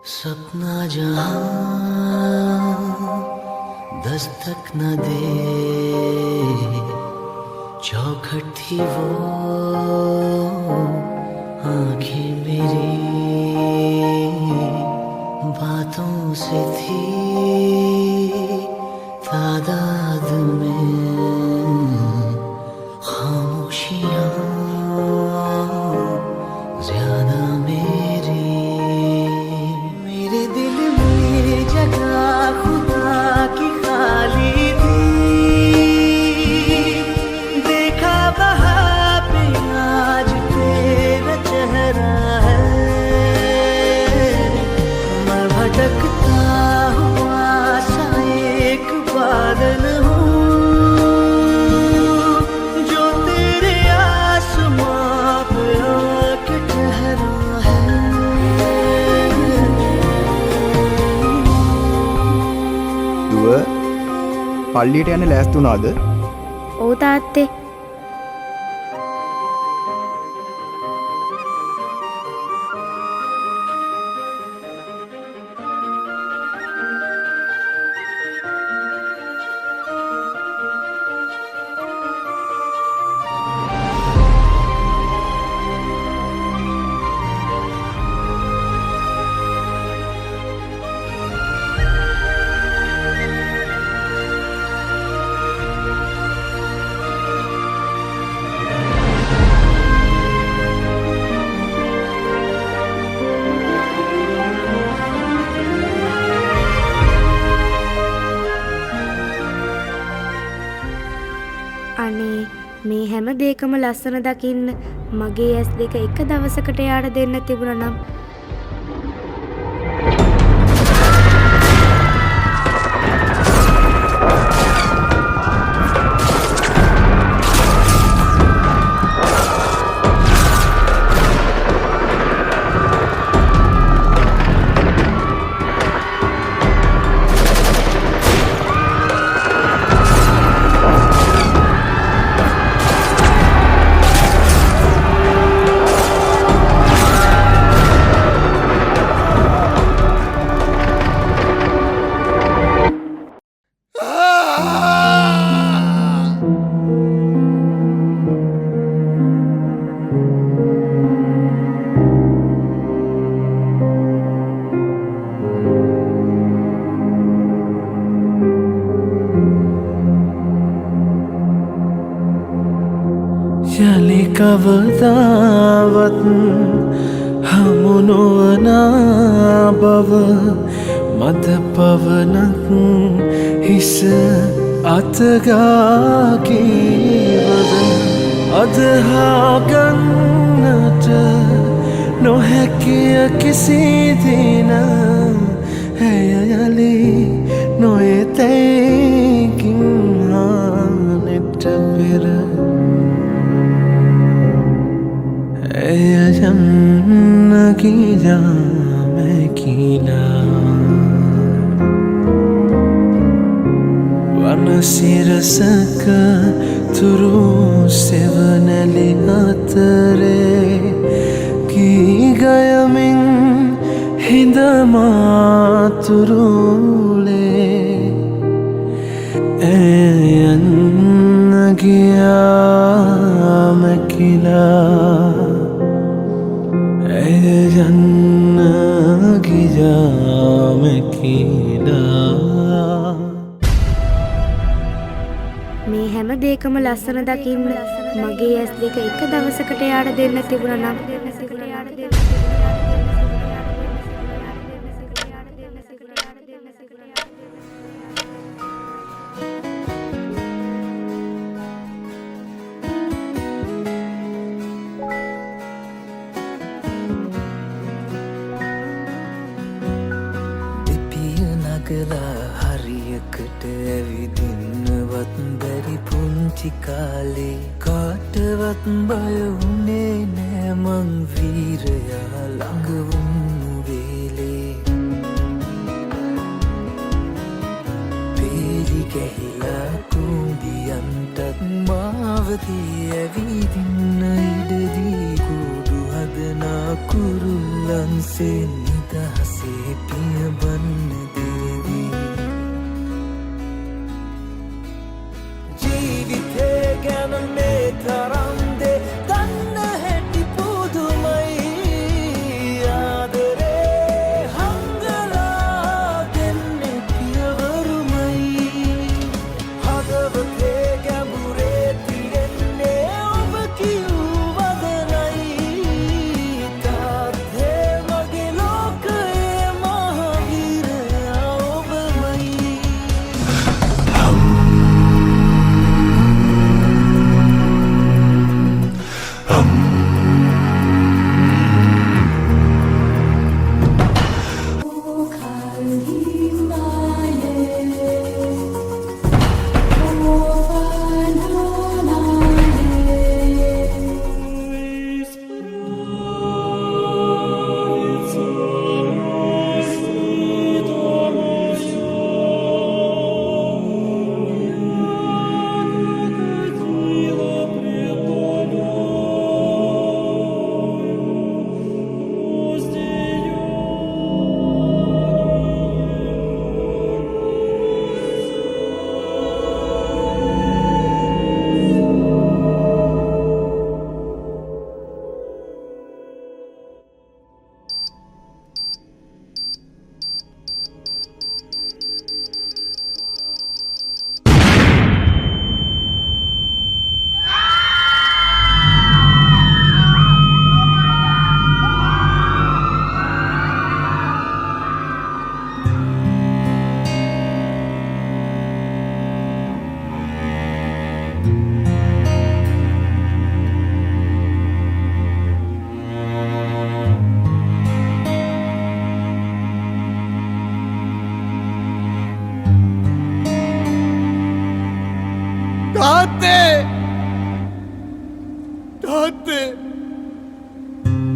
सपना जहां दस्तक न दे, चौखट थी वो आंखें मेरी, बातों से थी तादाद में खामोशियां ज्यादा मेरी। मेरे दिल में जगह खुदा की खाली थी, देखा वहाँ पे आज तेरा चेहरा है। मैं भटकता हुआ सा एक बादल हूँ, जो तेरे आसमां पे आके ठहरा है। දුව පල්ලියට යන්න ලෑස්ති වුණාද? ඔව් තාත්තේ. අනේ මේ හැම දෙයකම ලස්සන දකින්න මගේ ඇස් දෙක එක දවසකට යාට දෙන්න තිබුණා නම්. යලි කවදාවත් හමු නොවනා බව මද පවනක් හිස අතගා කීවද අදහාගන්නට නොහැකිය කිසි දින ඇය යලි නොයෙතැයිකින් හානෙට පෙර යන්න ගියා මැකිලා වනසිරසක තුරු සෙවනැලි අතරේ කී ගයමින් හිඳ මාතුරුලේ යන්න ගියා මැකිලා යන්න ගියා මැකිලා. මේ හැම දෙයකම ලස්සන දකින්න මගේ ඇස් දෙක එක දවසකට යාට දෙන්න තිබුණා නම්. හරියකට ඇවිදින්නවත් බැරි පුංචි කාලේ කාටවත් බය වුණේ නෑ මං වීරයා ළඟ වුණු වේලේ. පේලි ගැහිලා කුඹියන්ටත් මාවතී ඇවිදින්න ඉඩදී කුඩු හදනා කුරුල්ලන්සේ නිත නිදහසේ පියබන්න දේවි ජීවිතේ ගැන මේ තරම් දේ දන්න හැටි පුදුමයි ආදරේ හංගලා දෙන්නේ පියවරුමයි හදවතේ ගැඹුරේ තියෙන්නේ ඔබ කිව්වදනයි තාත්තේ මගේ ලෝකයේ මහවීරයා ඔබමයි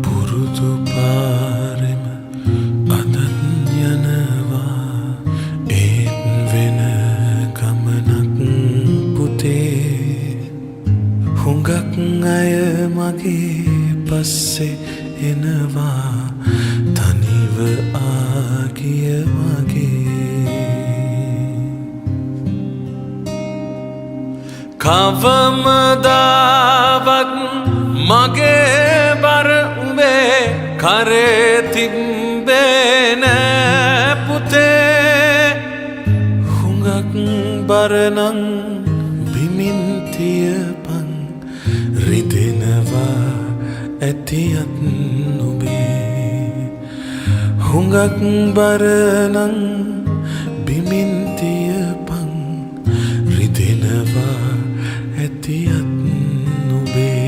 පුරුදු පාරෙම අදත් යනවා ඒත් වෙන ගමනක් පුතේ හුඟක් අය මගේ පස්සේ එනවා තනිව ආගිය මගේ කවමදාවත් මගේ බර උඹේ කරේ තිබ්බේ නෑ පුතේ හුඟක් බරනං බිමින් තියපන් රිදෙනවා ඇතියත් නුබේ හුඟක් බරනං බිමින් තියපන් රිදෙනවා ඇතියත් නුබේ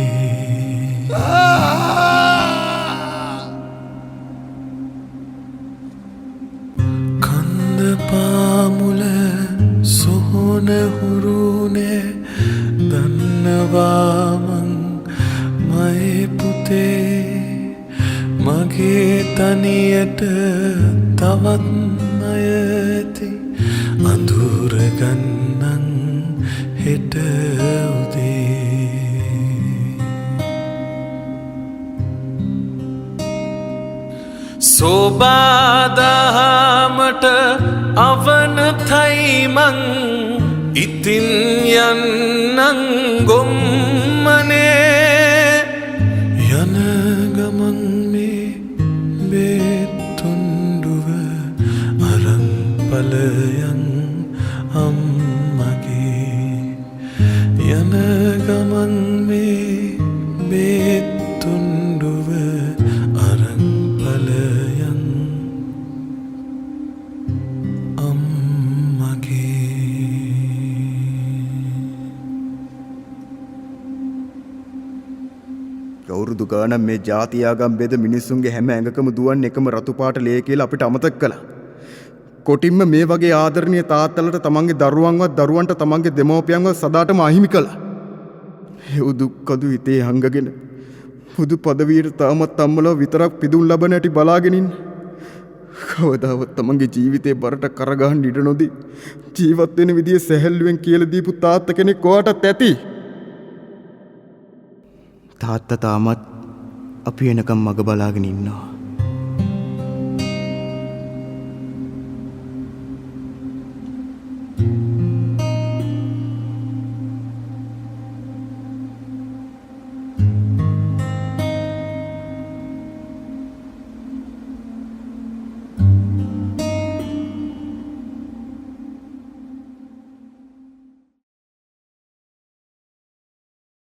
කන්ද පාමුල සොහොන හුරුනේ දන්නවාමං මයේ පුතේ මගේ තනියට තවත් අයති අඳුරගන්නන් හෙට උදේ සෝබාදහමට අවනතයි මං ඉතින් යන්නං ගොම්මනේ යන ගමන් මේ බේතුන්ඩුව අරන් පලයන් අම්මගේ යන ගමන් මේ බේතුන්ඩුව අරන් පලයන් අවුරුදු ගානක් මේ ජාතියාගම් බෙද මිනිස්සුන්ගේ හැම ඇඟකම දුවන්නේ එකම රතු පාට ලේ කියලා අපිට අමතක කළා. කොටින්ම මේ වගේ ආදරණීය තාත්තලට තමන්ගේ දරුවන්වත් දරුවන්ට තමන්ගේ දෙමව්පියන්වත් සදාටම අහිමි කළා. ඒ දුක්කදු හිතේ හංගගෙන හුදු පදවියට තාමත් අම්මලා විතරක් පිදුම් ලබන හැටි බලාගෙන ඉන්න. කවදාවත් තමන්ගේ ජීවිතේ බරට කරගහන්න ඉඩ නොදී ජීවත් වෙන විදිය සැහැල්ලුවෙන් කියලා දීපු තාත්තා කෙනෙක් ඔයාටත් ඇති. තාත්තා තාමත් අපි එනකම් මග බලාගෙන ඉන්නවා.